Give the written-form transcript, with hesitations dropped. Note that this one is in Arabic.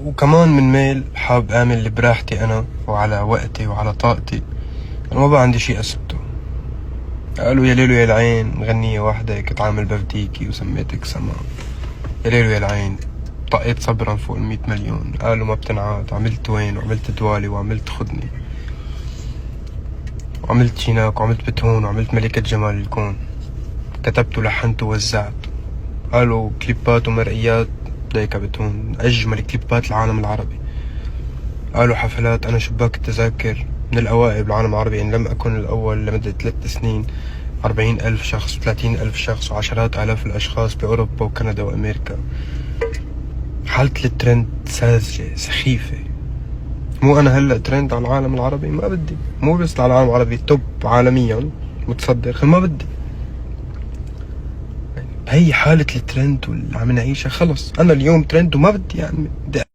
وكمان من ميل حاب اعمل براحتي انا وعلى وقتي وعلى طاقتي. انا ما بقى عندي شي اثبته. قالوا يا ليلو يا العين مغنية واحدة كنت عامل بفديكي وسميتك سما. يا ليلو يا العين طقيت صبرا فوق 100 مليون. قالوا ما بتنعاد. عملت وين وعملت دوالي وعملت خدني وعملت شيناك وعملت بتهون وعملت ملكة جمال الكون. كتبت ولحنت ووزعت. قالوا كليبات ومرئيات دايكا بتهون أجمل كليبات العالم العربي. قالوا حفلات أنا شباك التذاكر من الأوائل بالعالم العربي إن لم أكن الأول لمدة 3 سنين. 40,000 شخص و30,000 شخص وعشرات آلاف الأشخاص بأوروبا وكندا وأمريكا. حالة الترند ساذجة سخيفة. مو أنا هلأ ترند على العالم العربي ما بدي. مو بس على العالم العربي توب عالميا متصدر ما بدي. هي حالة الترند واللي عم نعيشها خلص. أنا اليوم ترند وما بدي يعني